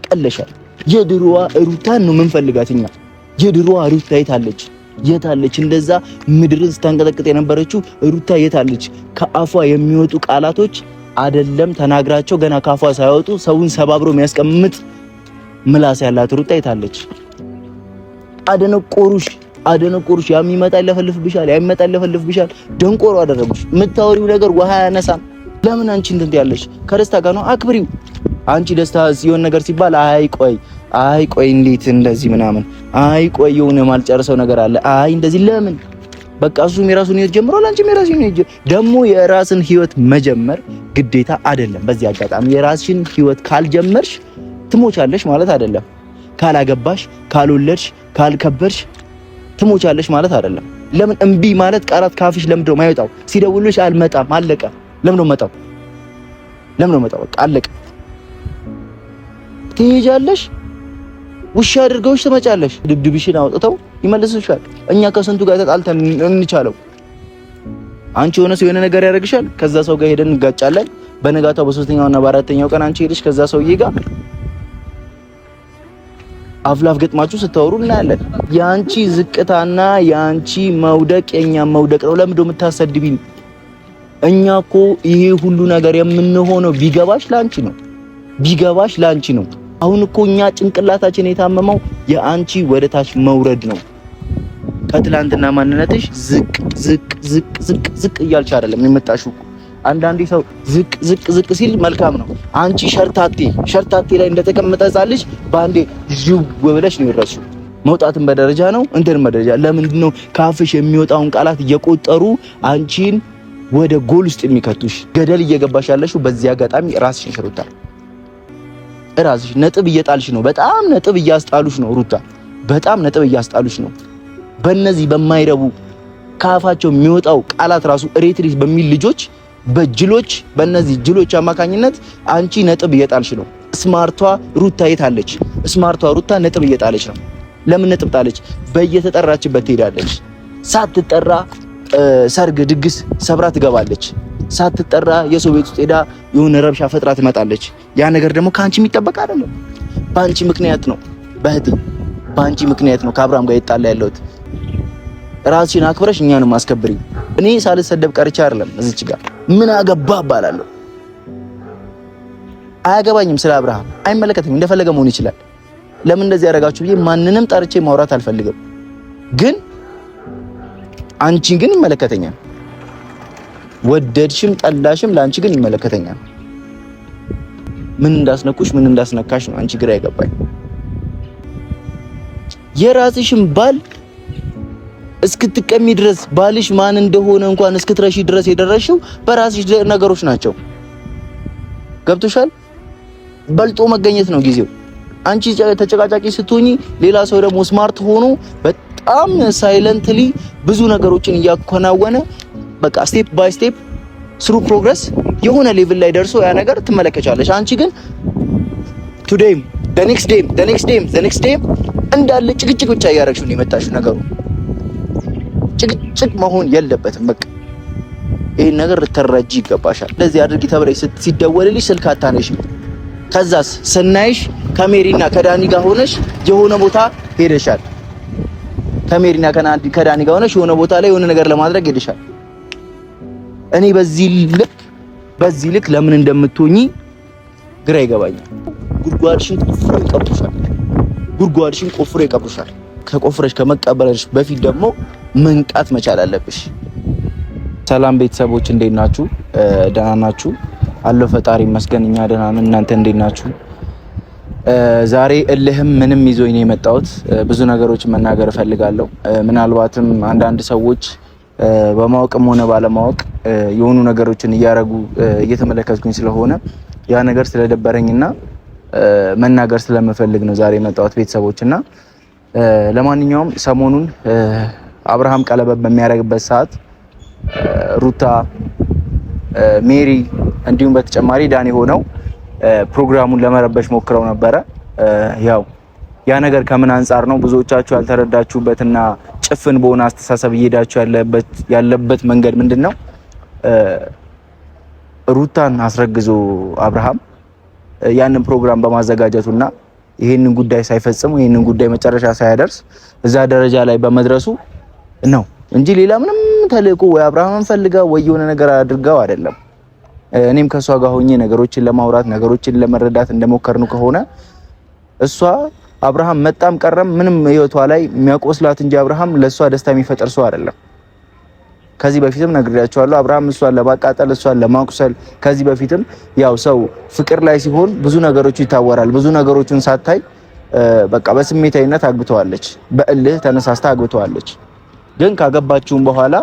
ቀለሻል። የድሮዋ ሩታን ነው የምንፈልጋት እኛ። የድሮዋ ሩታ የታለች? የታለች? እንደዛ ምድርን ስታንቀጠቅጥ የነበረችው ሩታ የታለች? ከአፏ የሚወጡ ቃላቶች አይደለም ተናግራቸው ገና ከአፏ ሳይወጡ ሰውን ሰባብሮ የሚያስቀምጥ ምላስ ያላት ሩታ የታለች? አደነቆሩሽ። ያሚመጣ ይለፈልፍብሻል፣ ያሚመጣ ይለፈልፍብሻል። ደንቆሮ አደረጉሽ። የምታወሪው ነገር ውሃ ያነሳም። ለምን አንቺ እንትን ያለሽ? ከደስታ ጋር ነው አክብሪው። አንቺ ደስታ ሲሆን ነገር ሲባል አይ ቆይ እንዴት እንደዚህ ምናምን፣ አይ ቆይ የሆነ ማልጨርሰው ነገር አለ፣ አይ እንደዚህ ለምን? በቃ እሱም የራሱን ህይወት ጀምሯል፣ አንቺም የራስሽን ህይወት ደግሞ የራስን ህይወት መጀመር ግዴታ አይደለም። በዚህ አጋጣሚ የራስሽን ህይወት ካልጀመርሽ ትሞቻለሽ ማለት አይደለም። ካላገባሽ፣ ካልወለድሽ፣ ካልከበርሽ ትሞቻለሽ ማለት አይደለም። ለምን እምቢ ማለት ቃላት ካፍሽ ለምንድን ነው የማይወጣው? ሲደውልሽ አልመጣም፣ አለቀ። ለምን ነው መጣው? በቃ አለቀ። ትሄጃለሽ፣ ውሻ አድርገውሽ ትመጫለሽ። ድብድብሽን አውጥተው ይመልስሻል። እኛ ከስንቱ ጋር ተጣልተን እንቻለው። አንቺ የሆነ ነገር ያደርግሻል፣ ከዛ ሰው ጋር ሄደን እንጋጫለን። በነጋታው በሶስተኛው እና በአራተኛው ቀን አንቺ ሄደሽ ከዛ ሰውዬ ጋር አፍላፍ ገጥማችሁ ስታወሩ እናያለን። ያንቺ ዝቅታና ያንቺ መውደቅ የኛ መውደቅ ነው። ለምን ደው የምታሰድቢኝ? እኛ እኮ ይሄ ሁሉ ነገር የምንሆነው ቢገባሽ ላንቺ ነው። አሁን እኮ እኛ ጭንቅላታችን የታመመው የአንቺ ወደታች መውረድ ነው። ከትላንትና ማንነትሽ ዝቅ እያልሽ አይደለም የመጣሽው። አንዳንዴ ሰው ዝቅ ሲል መልካም ነው። አንቺ ሸርታቴ ላይ እንደተቀመጠ ጻልሽ ባንዴ ጅው ብለሽ ነው ይረሱ። መውጣትን በደረጃ ነው እንትን በደረጃ። ለምንድን ነው ካፍሽ የሚወጣውን ቃላት እየቆጠሩ አንቺን ወደ ጎል ውስጥ የሚከቱሽ? ገደል እየገባሽ ያለሽው በዚህ አጋጣሚ ራስሽን ሽሩታ፣ ራስሽ ነጥብ እየጣልሽ ነው። በጣም ነጥብ እያስጣሉሽ ነው ሩታ፣ በጣም ነጥብ እያስጣሉሽ ነው። በእነዚህ በማይረቡ ካፋቸው የሚወጣው ቃላት ራሱ ሬትሪስ በሚል ልጆች በጅሎች በእነዚህ ጅሎች አማካኝነት አንቺ ነጥብ እየጣልሽ ነው። ስማርቷ ሩታ የታለች? ስማርቷ ሩታ ነጥብ እየጣለች ነው። ለምን ነጥብ ጣለች? በየተጠራችበት ትሄዳለች። ሳትጠራ ሰርግ ድግስ ሰብራ ትገባለች። ሳትጠራ የሰው ቤት ውስጥ ሄዳ የሆነ ረብሻ ፈጥራ ትመጣለች። ያ ነገር ደግሞ ካንቺ የሚጠበቅ አይደለም። ባንቺ ምክንያት ነው በህቴ፣ ባንቺ ምክንያት ነው ከአብርሃም ጋር ይጣላ ያለሁት። ራስሽን አክብረሽ እኛንም አስከብሪ። እኔ ሳልሰደብ ቀርቻ አይደለም እዚች ጋር ምን አገባ ባላለሁ። አያገባኝም፣ ስለ አብርሃም አይመለከተኝም። እንደፈለገ መሆን ይችላል። ለምን እንደዚህ ያደርጋችሁ ብዬ ማንንም ጠርቼ ማውራት አልፈልግም። ግን አንቺ ግን ይመለከተኛል። ወደድሽም ጠላሽም ለአንቺ ግን ይመለከተኛል። ምን እንዳስነኩሽ ምን እንዳስነካሽ ነው አንቺ ግራ አይገባኝ። የራስሽም ባል እስክትቀሚ ድረስ ባልሽ ማን እንደሆነ እንኳን እስክትረሺ ድረስ የደረሽው በራስሽ ነገሮች ናቸው። ገብቶሻል? በልጦ መገኘት ነው ጊዜው። አንቺ ተጨቃጫቂ ስትሆኚ ሌላ ሰው ደግሞ ስማርት ሆኖ በጣም ሳይለንትሊ ብዙ ነገሮችን እያከናወነ በቃ ስቴፕ ባይ ስቴፕ ስሩ ፕሮግረስ የሆነ ሌቭል ላይ ደርሶ ያ ነገር ትመለከቻለሽ። አንቺ ግን ቱዴይም the next day እንዳለ ጭቅጭቅ ብቻ እያደረግሽ ነው የመጣሽው። ነገሩ ጭቅጭቅ መሆን የለበትም። በቃ ይሄን ነገር ልትረጂ ይገባሻል። ለዚህ አድርጊ ተብለሽ ሲደወልልሽ ስልክ አታነሺ። ከዛስ ስናይሽ ከሜሪና ከዳኒ ጋር ሆነሽ የሆነ ቦታ ሄደሻል። ከሜሪና ከዳኒ ጋር ሆነሽ የሆነ ቦታ ላይ የሆነ ነገር ለማድረግ ሄደሻል። እኔ በዚህ ልክ ለምን እንደምትሆኚ ግራ ይገባኛል። ጉድጓድሽን ቆፍሮ ይቀብሩሻል። ከቆፍረሽ ከመቀበልሽ በፊት ደግሞ መንቃት መቻል አለብሽ። ሰላም ቤተሰቦች እንዴት ናችሁ? ደህና ናችሁ? አለው ፈጣሪ ይመስገን እኛ ደህና ነን። እናንተ እንዴት ናችሁ? ዛሬ እልህም ምንም ይዞኝ ነው የመጣሁት። ብዙ ነገሮችን መናገር እፈልጋለሁ። ምናልባትም አንዳንድ ሰዎች በማወቅም ሆነ ባለማወቅ የሆኑ ነገሮችን እያረጉ እየተመለከትኩኝ ስለሆነ ያ ነገር ስለደበረኝና መናገር ስለምፈልግ ነው ዛሬ የመጣሁት ቤተሰቦችና ለማንኛውም ሰሞኑን አብርሃም ቀለበት በሚያደርግበት ሰዓት ሩታ፣ ሜሪ እንዲሁም በተጨማሪ ዳኒ ሆነው ፕሮግራሙን ለመረበሽ ሞክረው ነበረ። ያው ያ ነገር ከምን አንጻር ነው ብዙዎቻችሁ ያልተረዳችሁበትና ጭፍን በሆነ አስተሳሰብ እየሄዳችሁ ያለበት መንገድ ምንድነው? ሩታን አስረግዞ አብርሃም ያንን ፕሮግራም በማዘጋጀቱና ይሄንን ጉዳይ ሳይፈጽም ይሄንን ጉዳይ መጨረሻ ሳያደርስ እዛ ደረጃ ላይ በመድረሱ ነው እንጂ ሌላ ምንም ተልእኮ ወይ አብርሃምን ፈልጋ ወይ የሆነ ነገር አድርጋው አይደለም። እኔም ከሷ ጋር ሆኜ ነገሮችን ለማውራት ነገሮችን ለመረዳት እንደሞከርኑ ከሆነ እሷ አብርሃም መጣም ቀረም ምንም ህይወቷ ላይ የሚያቆስላት እንጂ አብርሃም ለሷ ደስታ የሚፈጥር ሰው አይደለም። ከዚህ በፊትም ነግሬያቸዋለሁ። አብርሃም እሷን ለማቃጠል እሷን ለማቁሰል ከዚህ በፊትም ያው ሰው ፍቅር ላይ ሲሆን ብዙ ነገሮች ይታወራል። ብዙ ነገሮችን ሳታይ በቃ በስሜታዊነት አግብተዋለች፣ በእልህ ተነሳስታ አግብተዋለች። ግን ካገባችሁም በኋላ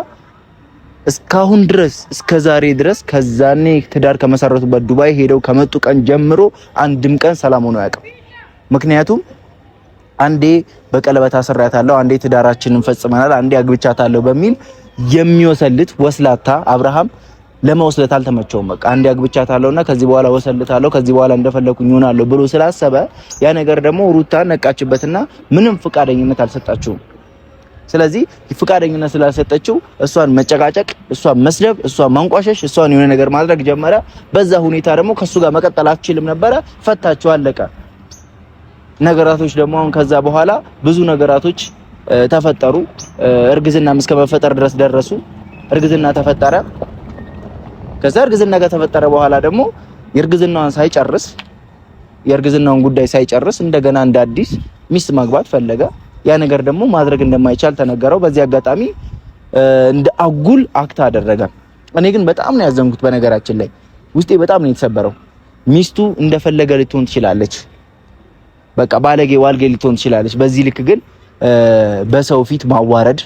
እስካሁን ድረስ እስከ ዛሬ ድረስ ከዛኔ ትዳር ከመሰረቱበት ዱባይ ሄደው ከመጡ ቀን ጀምሮ አንድም ቀን ሰላም ሆኖ አያውቅም። ምክንያቱም አንዴ በቀለበት አስሬያታለሁ፣ አንዴ ትዳራችንን ፈጽመናል፣ አንዴ አግብቻታለሁ በሚል የሚወሰልት ወስላታ አብርሃም ለመወስለት አልተመቸውም። በቃ አንዴ አግብቻታለሁና ከዚህ በኋላ ወሰልታለሁ፣ ከዚህ በኋላ እንደፈለኩኝ ሆናለሁ ብሎ ስላሰበ ያ ነገር ደግሞ ሩታ ነቃችበትና ምንም ፍቃደኝነት አልሰጣችውም። ስለዚህ ፍቃደኝነት ስላልሰጠችው እሷን መጨቃጨቅ፣ እሷን መስደብ፣ እሷን ማንቋሸሽ፣ እሷን የሆነ ነገር ማድረግ ጀመረ። በዛ ሁኔታ ደግሞ ከሱ ጋር መቀጠል አትችልም ነበረ። ፈታችሁ፣ አለቀ። ነገራቶች ደግሞ አሁን ከዛ በኋላ ብዙ ነገራቶች ተፈጠሩ። እርግዝናም እስከ መፈጠር ድረስ ደረሱ። እርግዝና ተፈጠረ። ከዛ እርግዝና ጋር ተፈጠረ በኋላ ደግሞ የእርግዝናውን ጉዳይ ሳይጨርስ እንደገና እንደ አዲስ ሚስት ማግባት ፈለገ። ያ ነገር ደግሞ ማድረግ እንደማይቻል ተነገረው። በዚህ አጋጣሚ እንደ አጉል አክት አደረገ። እኔ ግን በጣም ነው ያዘንኩት። በነገራችን ላይ ውስጤ በጣም ነው የተሰበረው። ሚስቱ እንደፈለገ ልትሆን ትችላለች፣ በቃ ባለጌ ዋልጌ ልትሆን ትችላለች። በዚህ ልክ ግን በሰው ፊት ማዋረድ፣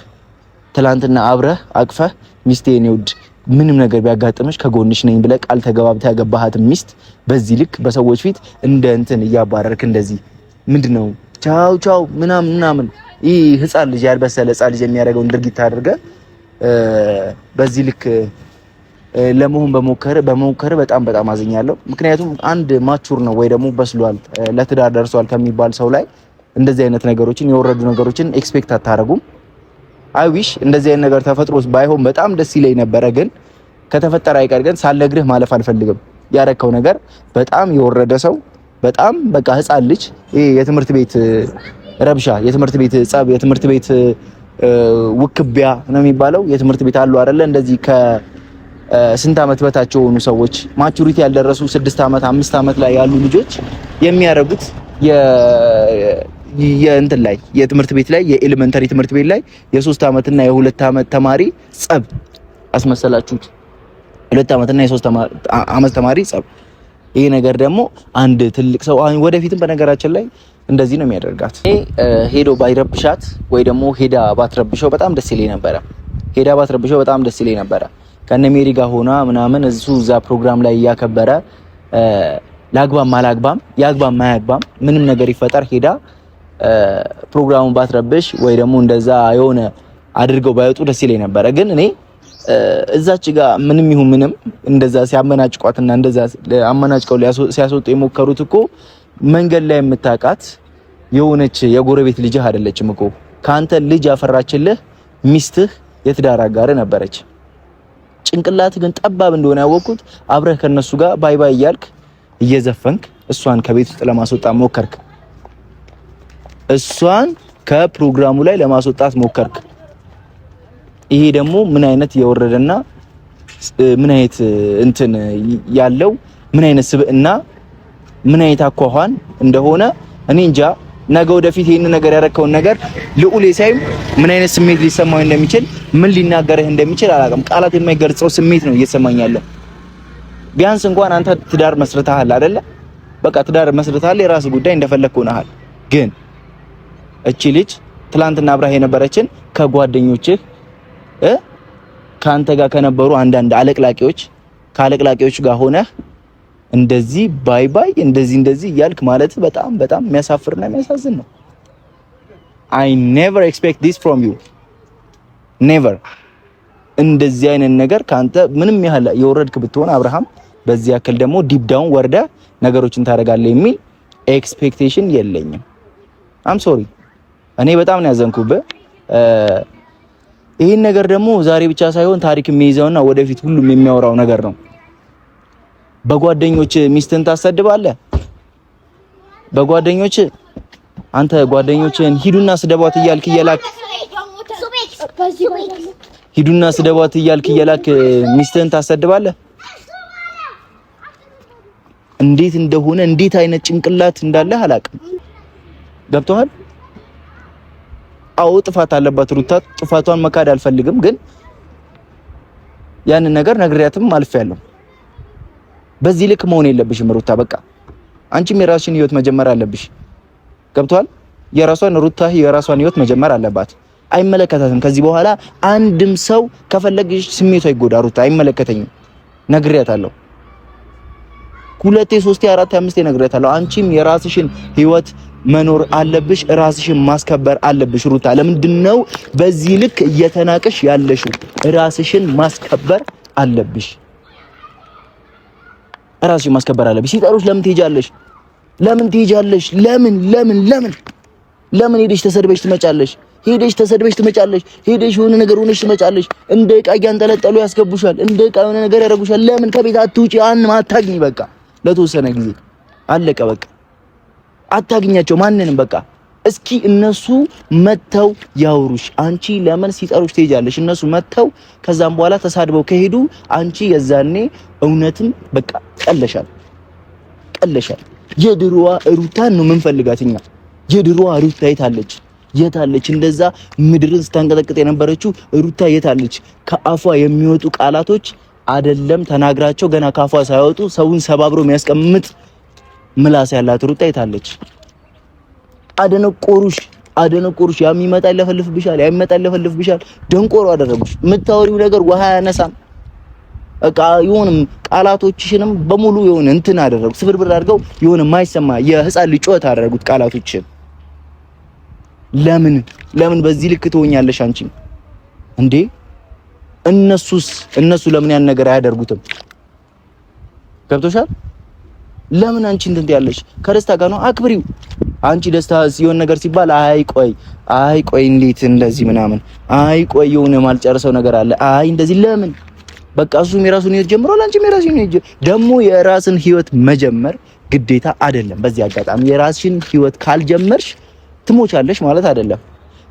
ትላንትና አብረህ አቅፈህ ሚስቴ ነው ውድ ምንም ነገር ቢያጋጥምሽ ከጎንሽ ነኝ ብለህ ቃል ተገባብተህ ያገባሃት ሚስት በዚህ ልክ በሰዎች ፊት እንደ እንትን እያባረርክ እንደዚህ ምንድነው ቻው ቻው ምናምን ይህ ህፃን ልጅ ያልበሰለ ህፃን ልጅ የሚያደርገውን ድርጊት አድርገህ በዚህ ልክ ለመሆን በመሞከር በጣም አዝኛለሁ። ምክንያቱም አንድ ማቹር ነው ወይ ደግሞ በስሏል ለትዳር ደርሷል ከሚባል ሰው ላይ እንደዚህ አይነት ነገሮችን የወረዱ ነገሮችን ኤክስፔክት አታረጉም። አይ ዊሽ እንደዚህ አይነት ነገር ተፈጥሮስ ባይሆን በጣም ደስ ይለኝ ነበረ። ግን ከተፈጠረ አይቀር ግን ሳልነግርህ ማለፍ አልፈልግም። ያረከው ነገር በጣም የወረደ ሰው በጣም በቃ ህፃን ልጅ ይሄ የትምህርት ቤት ረብሻ፣ የትምህርት ቤት ጸብ፣ የትምህርት ቤት ውክቢያ ነው የሚባለው። የትምህርት ቤት አሉ አይደለ እንደዚህ ከስንት ዓመት በታች የሆኑ ሰዎች ማቹሪቲ ያልደረሱ 6 ዓመት 5 ዓመት ላይ ያሉ ልጆች የሚያረጉት የእንትን ላይ የትምህርት ቤት ላይ የኤሌመንተሪ ትምህርት ቤት ላይ የ3 ዓመትና የ2 ዓመት ተማሪ ጸብ አስመሰላችሁት። 2 ዓመትና የ3 ዓመት ተማሪ ጸብ። ይሄ ነገር ደግሞ አንድ ትልቅ ሰው ወደፊትም በነገራችን ላይ እንደዚህ ነው የሚያደርጋት። ሄዶ ባይረብሻት ወይ ደግሞ ሄዳ ባትረብሸው በጣም ደስ ይለኝ ነበረ። ከነ ሜሪ ጋር ሆና ምናምን እዛ ፕሮግራም ላይ እያከበረ ላግባም አላግባም ያግባም ማያግባም ምንም ነገር ይፈጠር ሄዳ ፕሮግራሙን ባትረብሽ ወይ ደግሞ እንደዛ የሆነ አድርገው ባይወጡ ደስ ይለኝ ነበረ። ግን እኔ እዛች ጋር ምንም ይሁን ምንም እንደዛ ሲያመናጭቋትና እንደዛ አመናጭቀው ሲያስወጡ የሞከሩት እኮ መንገድ ላይ የምታውቃት የሆነች የጎረቤት ልጅህ አይደለችም እኮ ካንተ ልጅ ያፈራችልህ ሚስትህ የትዳር አጋር ነበረች። ጭንቅላት ግን ጠባብ እንደሆነ ያወቅኩት አብረህ ከነሱ ጋር ባይ ባይ እያልክ እየዘፈንክ እሷን ከቤት ውስጥ ለማስወጣት ሞከርክ። እሷን ከፕሮግራሙ ላይ ለማስወጣት ሞከርክ። ይሄ ደግሞ ምን አይነት የወረደና ምን አይነት እንትን ያለው ምን አይነት ስብዕና ምን አይነት አኳኋን እንደሆነ እኔ እንጃ። ነገ ወደፊት ይሄን ነገር ያረከውን ነገር ልዑሌ ሳይም ምን አይነት ስሜት ሊሰማው እንደሚችል ምን ሊናገርህ እንደሚችል አላውቅም። ቃላት የማይገልጸው ስሜት ነው እየተሰማኝ ያለው። ቢያንስ እንኳን አንተ ትዳር መስርተሃል አይደለ? በቃ ትዳር መስርተሃል፣ የራስ ጉዳይ እንደፈለክ ሆነሃል። ግን እቺ ልጅ ትላንትና አብራህ የነበረችን ከጓደኞችህ ካንተ ጋር ከነበሩ አንዳንድ አለቅላቂዎች ጋር ሆነህ እንደዚህ ባይ ባይ እንደዚህ እያልክ ማለት በጣም የሚያሳፍርና የሚያሳዝን ነው። I never expect this from you never። እንደዚህ አይነት ነገር ካንተ ምንም ያህል የወረድክ ብትሆን አብርሃም በዚህ ያክል ደግሞ ዲፕ ዳውን ወርዳ ነገሮችን ታደርጋለህ የሚል ኤክስፔክቴሽን የለኝም። I'm sorry። እኔ በጣም ነው ያዘንኩብህ። ይሄን ነገር ደግሞ ዛሬ ብቻ ሳይሆን ታሪክ የሚይዘውና ወደፊት ሁሉም የሚያወራው ነገር ነው። በጓደኞች ሚስትን ታሰድባለህ፣ በጓደኞች አንተ ጓደኞችን ሂዱና ስደቧት እያልክ እየላክ ሚስትህን ታሰድባለህ። እንዴት እንደሆነ እንዴት አይነት ጭንቅላት እንዳለ አላውቅም። ገብቶሃል? አዎ ጥፋት አለባት ሩታ። ጥፋቷን መካድ አልፈልግም፣ ግን ያንን ነገር ነግሬያትም አልፌያለሁ። በዚህ ልክ መሆን የለብሽም ሩታ። በቃ አንቺም የራስሽን ህይወት መጀመር አለብሽ። ገብቶሃል? የራሷን ህይወት መጀመር አለባት። አይመለከታትም ከዚህ በኋላ አንድም ሰው ከፈለግሽ ስሜቷ ይጎዳ ሩታ። አይመለከተኝም፣ ነግሬያታለሁ። 2 3 4 5 ነግሬያታለሁ። አንቺም የራስሽን ህይወት መኖር አለብሽ፣ ራስሽን ማስከበር አለብሽ ሩታ። ለምንድነው በዚህ ልክ እየተናቀሽ ያለሽው? ራስሽን ማስከበር አለብሽ። ራስሽን ማስከበር አለብሽ። ሲጠሩሽ ለምን ትሄጃለሽ? ለምን ሄደሽ ተሰድበሽ ትመጫለሽ? ሄደሽ የሆነ ነገር ሆነሽ ትመጫለሽ። እንደ ዕቃ እያንጠለጠሉ ያስገቡሻል። እንደ ዕቃ የሆነ ነገር ያደርጉሻል። ለምን ከቤት አትውጪ? አታግኝ። በቃ ለተወሰነ ጊዜ አለቀ። በቃ አታግኛቸው ማንንም። በቃ እስኪ እነሱ መተው ያውሩሽ። አንቺ ለምን ሲጠሩሽ ትሄጃለሽ? እነሱ መተው ከዛም በኋላ ተሳድበው ከሄዱ አንቺ የዛኔ እውነትም በቃ ቀለሻል። የድሮዋ ሩታን ነው የምንፈልጋት እኛ። የድሮዋ ሩታ የታለች? እንደዛ ምድርን ስታንቀጠቅጥ የነበረችው ሩታ የታለች? ከአፏ የሚወጡ ቃላቶች አይደለም ተናግራቸው ገና ከአፏ ሳይወጡ ሰውን ሰባብሮ የሚያስቀምጥ ምላስ ያላት ሩታ የታለች? አደነቆሩሽ። ያሚመጣ ይለፈልፍብሻል። ደንቆሮ አደረጉሽ። የምታወሪው ነገር ውሃ ያነሳም። በቃ ይሁንም ቃላቶችሽንም በሙሉ የሆነ እንትን አደረጉት። ስብርብር አድርገው የሆነ የማይሰማ የህፃን ልጅ ጩኸት አደረጉት ቃላቶችሽን። ለምን በዚህ ልክ ትሆኛለሽ አንቺ እንዴ? እነሱ ለምን ያን ነገር አያደርጉትም? ገብቶሻል? ለምን አንቺ እንትን ያለሽ? ከደስታ ጋር ነው አክብሪው። አንቺ ደስታ ሲሆን ነገር ሲባል አይ ቆይ እንዴት እንደዚህ ምናምን፣ አይ ቆይ የሆነ ማልጨርሰው ነገር አለ፣ አይ እንደዚህ ለምን? በቃ እሱም የራሱን ህይወት ጀምሯል፣ አንቺም የራስሽን ህይወት ደግሞ የራስን ህይወት መጀመር ግዴታ አይደለም። በዚህ አጋጣሚ የራስሽን ህይወት ካልጀመርሽ ትሞቻለሽ ማለት አይደለም።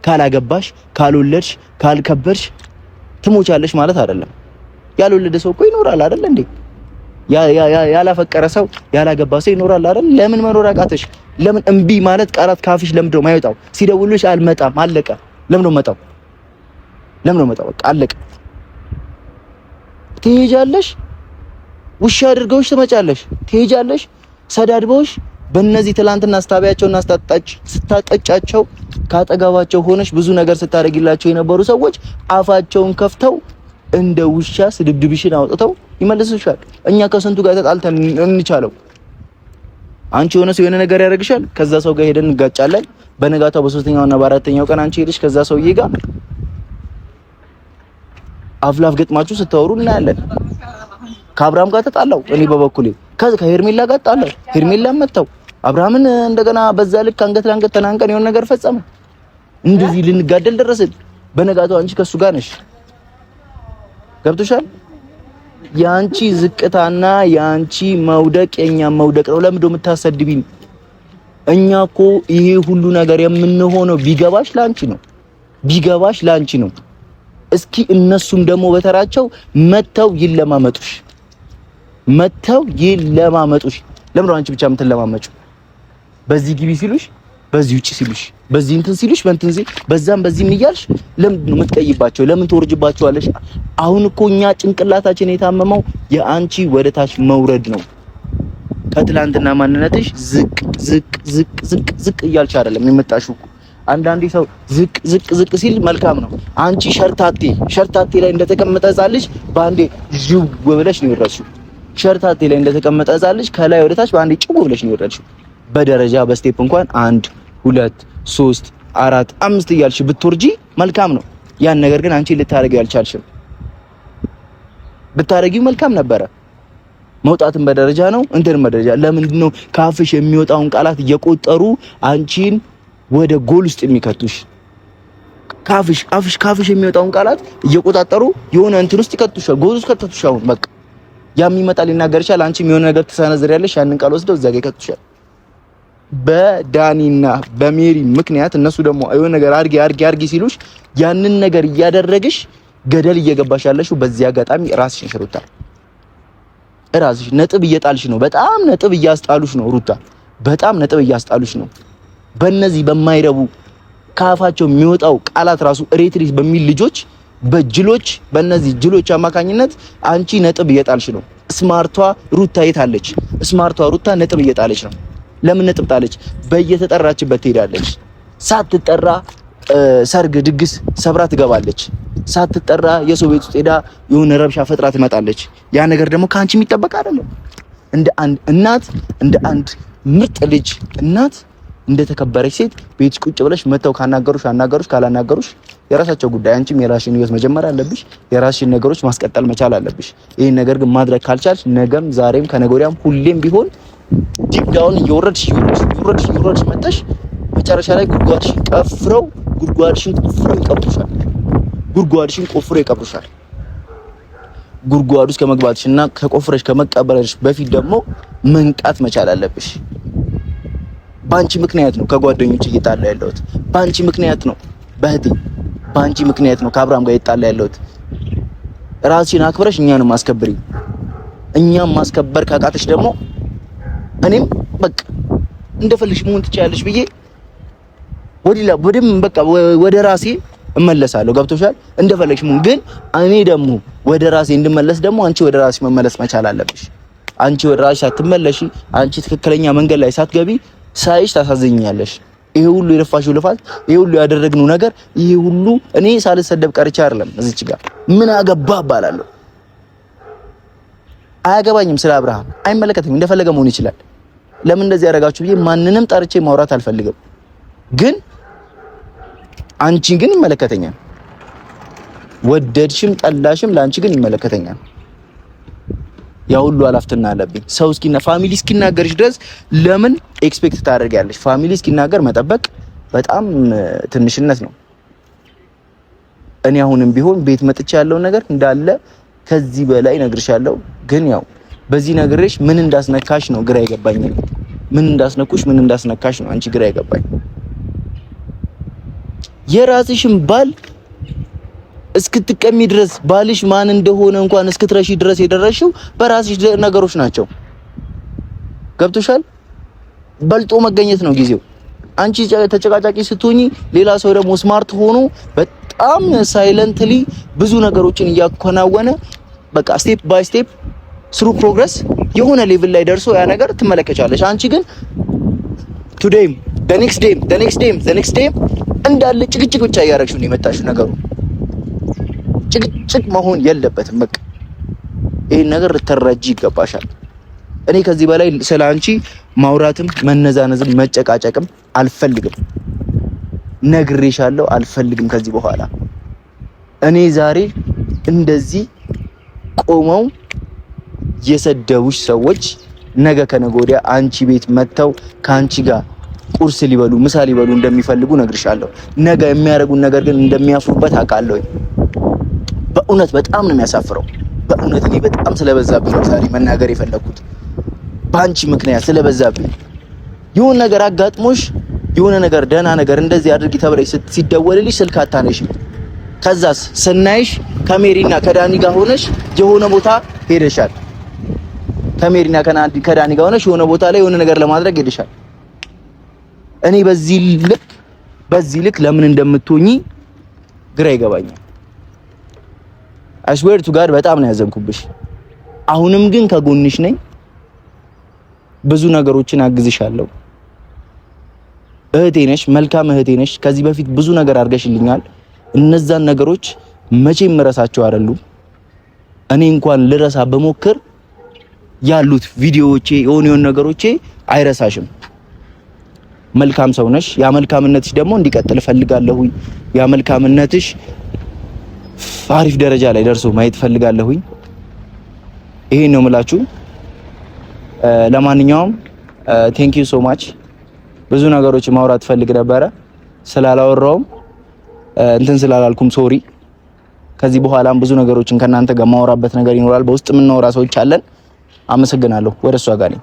ካላገባሽ፣ ካልወለድሽ፣ ካልከበርሽ ትሞቻለሽ ማለት አይደለም። ያልወለደ ሰው እኮ ይኖራል አይደል እንዴ? ያላፈቀረ ሰው ያላገባ ሰው ይኖራል አይደል? ለምን መኖር አቃተሽ? ለምን እምቢ ማለት ቃላት ካፍሽ ለምንድነው የማይወጣው? ሲደውልሽ አልመጣም፣ አለቀ። ለምንድነው መጣው? በቃ አለቀ። ትሄጃለሽ፣ ውሻ አድርገውሽ ትመጫለሽ። ትሄጃለሽ፣ ሰዳድበውሽ በእነዚህ ትላንትና ስታቢያቸውና ስታጠጫቸው ካጠገባቸው ሆነሽ ብዙ ነገር ስታደርጊላቸው የነበሩ ሰዎች አፋቸውን ከፍተው እንደ ውሻ ስድብድብሽን አውጥተው ይመልሱሻል። እኛ ከስንቱ ጋር ተጣልተን እንቻለው። አንቺ የሆነ ሰው የሆነ ነገር ያደርግሻል፣ ከዛ ሰው ጋር ሄደን እንጋጫለን። በነጋታው በሶስተኛውና በአራተኛው ቀን አንቺ ሄደሽ ከዛ ሰውዬ ጋር አፍላፍ ገጥማችሁ ስታወሩ እናያለን። ከአብርሃም ጋር ተጣላው እኔ በበኩሌ፣ ከሄርሜላ ጋር ተጣላው። ሄርሜላ መተው አብርሃምን እንደገና በዛ ልክ አንገት ለአንገት ተናንቀን የሆነ ነገር ፈጸመ። እንደዚህ ልንጋደል ደረስን። በነጋታው አንቺ ከሱ ጋር ነሽ። ገብቶሻል? ያንቺ ዝቅታና ያንቺ መውደቅ የኛ መውደቅ ነው። ለምን ደው የምታሰድቢኝ? እኛ እኮ ይሄ ሁሉ ነገር የምንሆነው ቢገባሽ ላንቺ ነው። እስኪ እነሱም ደግሞ በተራቸው መተው ይለማመጡሽ። ለምን አንቺ ብቻ የምትለማመጩ? በዚህ ግቢ ሲሉሽ፣ በዚህ ውጪ ሲሉሽ፣ በዚህ እንትን ሲሉሽ፣ በዛም በዚህም እያልሽ ለምን ነው የምትቀይባቸው? ለምን ትወርጅባቸዋለሽ? አሁን እኮ እኛ ጭንቅላታችን የታመመው የአንቺ ወደታች መውረድ ነው። ከትላንትና ማንነትሽ ዝቅ እያልሽ አይደለም የመጣሽው። አንዳንዴ ሰው ዝቅ ሲል መልካም ነው። አንቺ ሸርታቴ ላይ እንደተቀመጠ ዛልሽ ባንዴ ጅው ብለሽ ነው የወረድሽው። ሸርታቴ ላይ እንደተቀመጠ ዛልሽ ከላይ ወደታች ባንዴ ጭው ብለሽ ነው የወረድሽው። በደረጃ በስቴፕ እንኳን 1 2 3 4 5 እያልሽ ብትወርጂ መልካም ነው። ያን ነገር ግን አንቺ ልታረጊው ያልቻልሽም። ብታረጊው መልካም ነበረ። መውጣትን በደረጃ ነው እንትን በደረጃ። ለምንድን ነው ካፍሽ የሚወጣውን ቃላት እየቆጠሩ አንቺን ወደ ጎል ውስጥ የሚከቱሽ? ካፍሽ የሚወጣውን ቃላት እየቆጣጠሩ የሆነ እንትን ውስጥ ይከቱሻል፣ ጎል ውስጥ ከተቱሽ። አሁን በቃ ያም ይመጣል ይናገርሻል፣ አንቺም የሆነ ነገር ትሰነዝሪያለሽ፣ ያንን ቃል ወስደው እዛ ጋር ይከቱሻል። በዳኒና በሜሪ ምክንያት እነሱ ደግሞ የሆነ ነገር አርጊ ሲሉሽ ያንን ነገር እያደረግሽ ገደል እየገባሽ ያለሽው በዚህ አጋጣሚ ራስሽን ሩታ፣ ራስሽ ነጥብ እየጣልሽ ነው። በጣም ነጥብ እያስጣሉሽ ነው ሩታ፣ በጣም ነጥብ እያስጣሉሽ ነው። በእነዚህ በማይረቡ ካፋቸው የሚወጣው ቃላት ራሱ ሬትሪት በሚል ልጆች በጅሎች በእነዚህ ጅሎች አማካኝነት አንቺ ነጥብ እየጣልሽ ነው። ስማርቷ ሩታ የታለች? ስማርቷ ሩታ ነጥብ እየጣለች ነው። ለምን ነጥብ ጣለች? በየተጠራችበት ትሄዳለች። ሳትጠራ ሰርግ ድግስ ሰብራ ትገባለች። ሳትጠራ የሰው ቤት ውስጥ ሄዳ የሆነ ረብሻ ፈጥራ ትመጣለች። ያ ነገር ደግሞ ካንቺ የሚጠበቅ አይደለም። እንደ አንድ እናት፣ እንደ አንድ ምርጥ ልጅ እናት፣ እንደ ተከበረች ሴት ቤት ቁጭ ብለሽ መተው ካናገሩሽ አናገሩሽ፣ ካላናገሩሽ የራሳቸው ጉዳይ። አንቺም የራስሽን ህይወት መጀመር አለብሽ። የራስሽን ነገሮች ማስቀጠል መቻል አለብሽ። ይሄን ነገር ግን ማድረግ ካልቻልሽ ነገም ዛሬም ከነገ ወዲያም ሁሌም ቢሆን ዲፕዳውን እየወረድሽ መተሽ መጨረሻ ላይ ጉድጓድሽን ቆፍረው ይቀብሩሻል። ጉድጓድ ውስጥ ከመግባትሽና ከቆፍረሽ ከመቀበልሽ በፊት ደግሞ መንቃት መቻል አለብሽ። ባንቺ ምክንያት ነው ከጓደኞች እየጣላ ያለሁት። ባንቺ ምክንያት ነው በህቴ፣ ባንቺ ምክንያት ነው ከአብርሃም ጋር እየጣላ ያለሁት። ራስሽን አክብረሽ እኛንም አስከብሪ። እኛም ማስከበር ካቃተሽ ደግሞ እኔም በቃ እንደፈልሽ መሆን ትችያለሽ ብዬ ወደ ራሴ እመለሳለሁ። ገብቶሻል? እንደፈለግሽ መሆን። ግን እኔ ደግሞ ወደ ራሴ እንድመለስ ደግሞ አንቺ ወደ ራስሽ መመለስ መቻል አለብሽ። አንቺ ወደ ራስሽ ሳትመለሺ፣ አንቺ ትክክለኛ መንገድ ላይ ሳትገቢ ሳይሽ ታሳዝኛለሽ። ይሄ ሁሉ የለፋሽው ልፋት፣ ይሄ ሁሉ ያደረግነው ነገር፣ ይሄ ሁሉ እኔ ሳልሰደብ ቀርቻ አይደለም። እዚች ጋር ምን አገባ እባላለሁ። አያገባኝም። ስለ አብርሃም አይመለከተኝም። እንደፈለገ መሆን ይችላል። ለምን እንደዚህ ያደርጋችሁ ብዬ ማንንም ጠርቼ ማውራት አልፈልግም። ግን አንቺ ግን ይመለከተኛል። ወደድሽም ጠላሽም ለአንቺ ግን ይመለከተኛል። ያ ሁሉ አላፍትና አለብኝ። ሰው ፋሚሊ እስኪናገርሽ ድረስ ለምን ኤክስፔክት ታደርጊያለሽ? ፋሚሊ እስኪናገር መጠበቅ በጣም ትንሽነት ነው። እኔ አሁንም ቢሆን ቤት መጥቼ ያለው ነገር እንዳለ ከዚህ በላይ ነግርሻለሁ። ግን ያው በዚህ ነግሬሽ ምን እንዳስነካሽ ነው ግራ ይገባኝ። ምን እንዳስነካሽ ነው አንቺ ግራ ይገባኝ። የራስሽም ባል እስክትቀሚ ድረስ ባልሽ ማን እንደሆነ እንኳን እስክትረሺ ድረስ የደረሽው በራስሽ ነገሮች ናቸው። ገብቶሻል? በልጦ መገኘት ነው ጊዜው። አንቺ ተጨቃጫቂ ስትሆኚ ሌላ ሰው ደግሞ ስማርት ሆኖ በጣም ሳይለንትሊ ብዙ ነገሮችን እያከናወነ በቃ ስቴፕ ባይ ስቴፕ ስሩ ፕሮግረስ የሆነ ሌቭል ላይ ደርሶ ያ ነገር ትመለከቻለሽ። አንቺ ግን ቱዴይም the next day እንዳለ ጭቅጭቅ ብቻ እያደረግሽ ነው የመጣሽው። ነገሩ ጭቅጭቅ መሆን የለበትም። በቃ ይሄን ነገር ልትረጂ ይገባሻል። እኔ ከዚህ በላይ ስለአንቺ ማውራትም መነዛነዝም መጨቃጨቅም አልፈልግም። ነግሬሻለሁ፣ አልፈልግም ከዚህ በኋላ። እኔ ዛሬ እንደዚህ ቆመው የሰደቡሽ ሰዎች ነገ ከነገ ወዲያ አንቺ ቤት መተው ካንቺ ጋር ቁርስ ሊበሉ ምሳ ሊበሉ እንደሚፈልጉ ነግርሻለሁ። ነገ የሚያደርጉን ነገር ግን እንደሚያፍሩበት አውቃለሁ። በእውነት በጣም ነው የሚያሳፍረው። በእውነት እኔ በጣም ስለበዛብኝ ነው ዛሬ መናገር የፈለኩት። በአንቺ ምክንያት ስለበዛብኝ የሆነ ነገር አጋጥሞሽ የሆነ ነገር ደህና ነገር እንደዚህ አድርጊ ተብለሽ ሲደወልልሽ ስልክ አታነሺም። ከዛስ ስናይሽ ከሜሪና ከዳኒ ጋር ሆነሽ የሆነ ቦታ ሄደሻል። ከሜሪና ከዳኒ ጋር ሆነሽ የሆነ ቦታ ላይ የሆነ ነገር ለማድረግ ሄደሻል። እኔ በዚህ ልክ ለምን እንደምትሆኚ ግራ ይገባኛል። አስዌር ቱ ጋድ በጣም ነው ያዘንኩብሽ። አሁንም ግን ከጎንሽ ነኝ። ብዙ ነገሮችን አግዝሻለሁ። እህቴ ነሽ፣ መልካም እህቴ ነሽ። ከዚህ በፊት ብዙ ነገር አድርገሽልኛል። እነዛን ነገሮች መቼም ምረሳቸው አይደሉም። እኔ እንኳን ልረሳ በሞክር ያሉት ቪዲዮዎቼ የሆኑ ነገሮቼ አይረሳሽም። መልካም ሰው ነሽ። ያ መልካምነትሽ ደግሞ እንዲቀጥል ፈልጋለሁ። ያ መልካምነትሽ አሪፍ ደረጃ ላይ ደርሶ ማየት ፈልጋለሁ። ይሄን ነው የምላችሁ። ለማንኛውም ቴንክ ዩ ሶ ማች። ብዙ ነገሮች ማውራት ፈልግ ነበረ ስላላወራውም ስላላልኩም ሶሪ። ከዚህ በኋላም ብዙ ነገሮችን ከናንተ ጋር ማውራበት ነገር ይኖራል። በውስጥ የምናወራ ሰዎች አለን። አመሰግናለሁ። ወደ እሷ ጋር ነኝ።